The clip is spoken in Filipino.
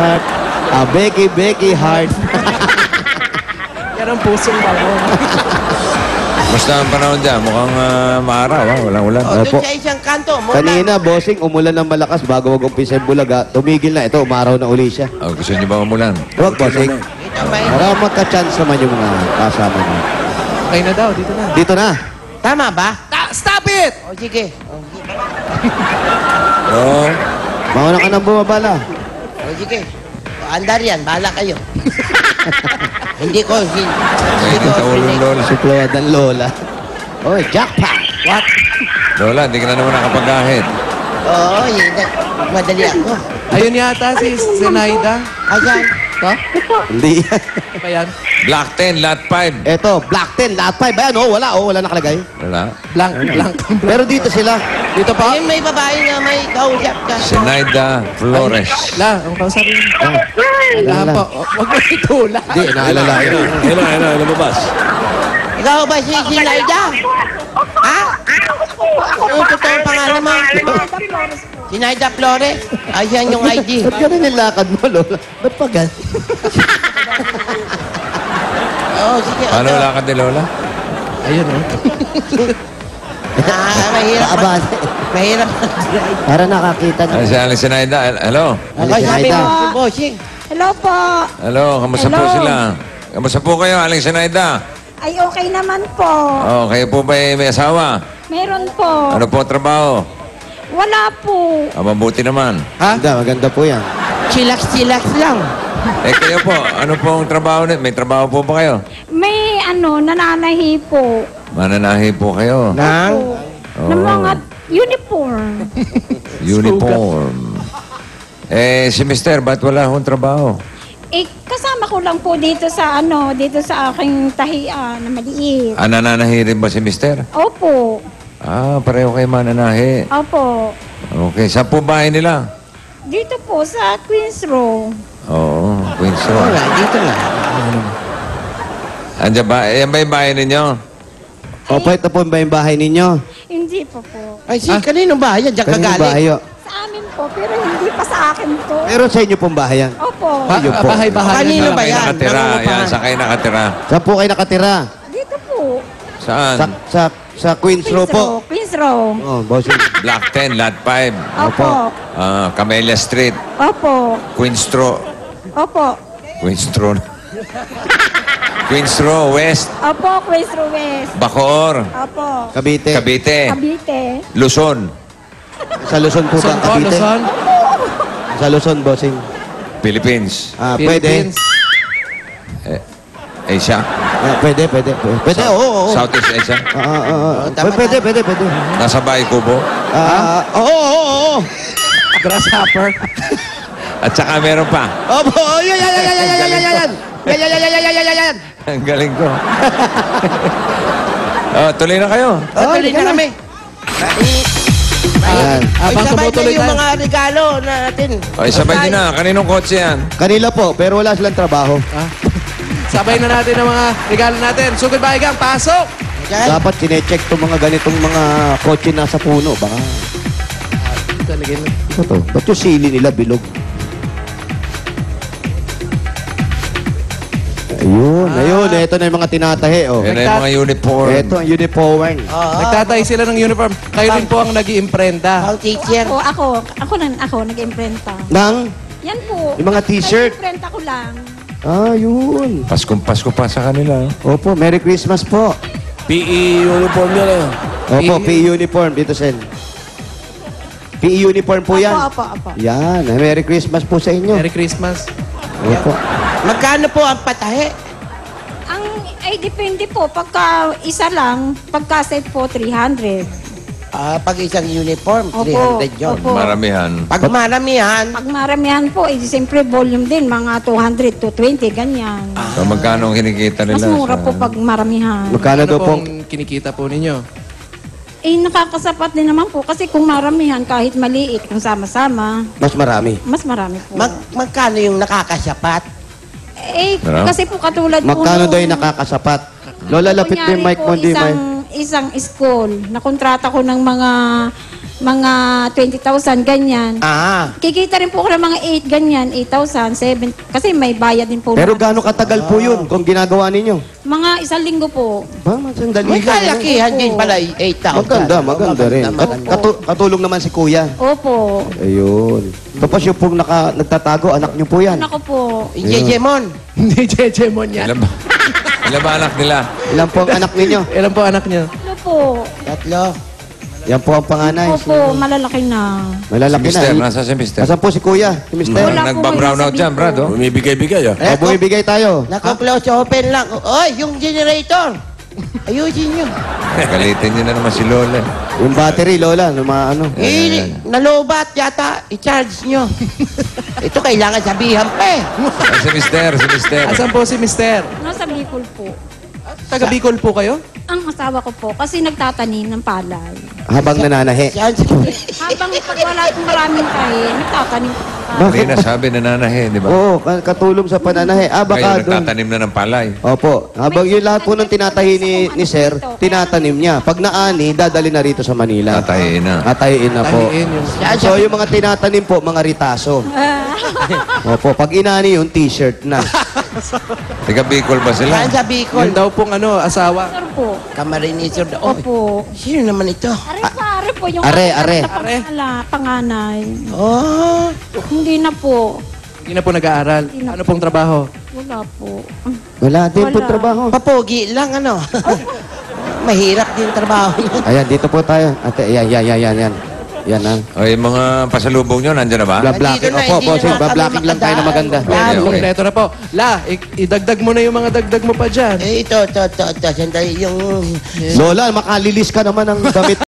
heart. Becky heart. Yan ang pusong balon. Basta ang panahon dyan, mukhang maaraw, ha? Walang ulan. O, Opo. doon sa isang kanto. Mula. Kanina, bossing, umulan ng malakas bago mag-umpisa yung Bulaga. Tumigil na. Ito, umaraw na uli siya. Oh, gusto niyo ba umulan? Huwag, bossing. Dito may... Para magka-chance naman yung mga kasama niyo. Okay na daw, dito na. Dito na. Tama ba? Stop it! O, sige. Oo. Mauna ka nang bumabala. O, sige. O, andar yan. Bahala kayo. Hindi ko. Hindi Hindi ko. sa ulong lola. Suklawad ng Lola. Oy, jackpot! What? Lola, hindi ka na naman nakapag-ahit. Oo, yun. Madali ako. Ayun yata si Zenaida. Ayan. Ito? Hindi yan. Ano ba yan? Black 10, lot 5. Eto, Black 10, lahat 5. Ayan, wala nakalagay. Wala. Blank. Pero dito sila. Dito pa? Ayun, may babae nga may kausap ka. Sinaida Flores. La, ang kausapin mo. Wala po. Huwag mo itula. Hindi, naalala ko. lumabas. Ikaw ba si Sinaida? Ha? Ano totoo pangalan mo? Sinaida Flores? Ayan yung ID. Ba't ganun yung lakad mo, Lola? Ba't pa gan? Oo, sige. Paano lakad ni Lola? Ayun, oh. Mahirap. Kaabahan. Mahirap. Para nakakita na. Si Aling Sinaida. Hello. Okay, sabi mo si Bossing. Hello po. Hello, kamusta po Hello. sila? Kamusta po kayo, Aling Sinaida? Ay, okay naman po. Oh, kayo po ba may asawa? Meron po. Ano po ang trabaho? Wala po. Mabuti naman. Maganda po yan. Chillax lang. Kayo po, ano po ang trabaho? May trabaho po ba kayo? May nananahi po. Mananahi po kayo. Nang? Oh. Ng mga uniform. Uniform. Si Mister, ba't wala akong trabaho? Kasama ko lang po dito sa aking tahian na maliit. Nananahi rin ba si Mister? Opo. Pareho kayo mananahi. Opo. Okay, saan po bahay nila? Dito po sa Queens Row. Oo, Queens Road. Wala, dito lang. Andiyan ba? Yan ba yung bahay ninyo? Opo, ito po ba yung bahay ninyo? Hindi pa po. Ay, kanino ba? Yan, diyan ka Kanino galing. bahay? Sa amin po, pero hindi pa sa akin to. Pero sa inyo pong bahay yan. Opo. Ayun po. Bahay-bahay. Kanino Saan ba kayo yan? nakatira? Nangungupahan. Yan, saan kayo nakatira? Saan po kayo nakatira? Dito po. Saan? Sa Queens Row po. Queens Row. Oh, bossing. Block 10, Lot 5. Opo. Camellia Street. Opo. Queenstro. Opo. Queenstro. Queenstro West. Opo, Queens Row West. Bacoor. Opo. Cavite. Cavite. Cavite. Luzon. Sa Luzon po ba? Luzon po, Cavite? Luzon. Sa Luzon, bossing. Philippines. Pwede. Philippines. Asia. Pwede. Pwede, oo. Southeast Asia. Pwede. Nasa Baikubo. Oo. Grasshopper. At saka meron pa. Opo, yan. Ang galing ko. Tuloy na kayo. Tuloy na kami. Ayan. Habang Sabay na tumutuloy yung tayo. mga regalo natin. Sabay din na. Kaninong kotse yan? Kanila po, pero wala silang trabaho. Sabay na natin ang mga regalo natin. So, goodbye gang. Pasok! Okay? Dapat sinecheck itong mga ganitong mga kotse nasa puno. Baka, Talagay na. ano to? Ba't yung sili nila bilog? Ayun. Ito na yung mga tinatahi, oh. Yan na yung mga uniform. Ito ang uniform. Oo. Nagtatay sila ng uniform. Kayo din po ang nag-iimprenta. Ang teacher. Ako nag-imprenta. Nang, Yan po. yung mga t-shirt. Nag-imprenta ko lang. Yun. Paskong Pasko pa sa kanila. Opo, Merry Christmas po. PE uniform nila. Opo, PE uniform. Dito, Sen. PE uniform po yan. Opo. Yan. Merry Christmas po sa inyo. Merry Christmas. Opo. Magkano po ang patahe? Ay, depende po. Pagka isa lang, pagka set po, 300. Pag isang uniform, Opo. 300 yun. Opo. Maramihan. Pag maramihan, Pag maramihan po, siyempre volume din, mga 200 to 20, ganyan. So magkano ang kinikita nila? Mas mura sa- po pag maramihan. Magkano Ano daw po? pong kinikita po ninyo? Nakakasapat din naman po kasi kung maramihan, kahit maliit, kung sama-sama, Mas marami. mas marami po. magkano yung nakakasapat? Marami. Kasi po katulad po Magkano nung- daw yung nakakasapat? Lola, lapit mo yung kunyari mic po, mo, di may. isang school, nakontrata ko ng mga mga 20,000, ganyan. Ah. Kikita rin po ako ng mga 8, ganyan, 8,000, 7, kasi may bayad din po. Pero lahat. gaano katagal po yun kung ginagawa ninyo? Mga 1 linggo po. Ba, sandali May lang. kalakihan din pala, 8,000. Maganda rin. Katulong naman si kuya. Opo. Ayun. Tapos yung pong nagtatago, anak niyo po yan. Anak ko po. Jejemon. Hindi, Jejemon yan. Ilan ba anak nila? Ilan po ang anak ninyo? Ilan po anak niya? Ano po? 3. Yan po ang panganay. Opo, malalaki na. Malalaki Mister, na. nasa si Mister. Asan po si kuya? Si Mister? Wala po Nagba-brown kayo out dyan, sabihin Brad, po. oh. Bumibigay-bigay ah. O, bumibigay tayo. Nako-close open lang. Oy, yung generator. Ayusin nyo. Galitin niyo na naman si Lola. Yung battery, Lola. Ano? Nalobat yata. I-charge nyo. Ito kailangan sabihan pa eh. Si Mister, si Mister. Asan po si Mister? Nasa Bicol po. Taga Bicol po kayo? Ang asawa ko po, kasi nagtatanim ng palay. Habang nananahe. Saan Habang pag wala pong maraming kain, nagtatanim po ng palay. Kanina sabi nananahe, di ba? Oo, katulong sa pananahe. Ngayon, Baka doon. nagtatanim na ng palay. Opo. Habang yung lahat po ng tinatahi ni Sir, tinatanim niya. Pag naani, dadali na rito sa Manila. Tatahiin na. Tatahiin na po. Tahiin yung... So, yung mga tinatanim po, mga ritaso. Opo. Pag inani yung t-shirt na. Taga Bicol ba sila? Saan sa Bicol? Yun daw pong asawa. Sir po. Kamarinisor daw. Oy, Opo. sino naman ito? Are po yung Are. panganay. Oh, Hindi na po. Hindi na po nag-aaral. Ano pong trabaho? Wala po. Wala din po Wala. trabaho. papogi lang ano. Mahirap din trabaho niya. Ayan, dito po tayo. Ate, yan. Yan na. O, yung mga pasalubong nyo, nandiyan na ba? Blablocking. Nandito na, Opo, hindi na sige. kami Blablocking lang tayo na maganda. makadaan. Okay, okay. Kompleto na po. La, idagdag mo na yung mga dagdag mo pa dyan. Eh, ito. Sandali yung... Lola, makalilis ka naman ng damit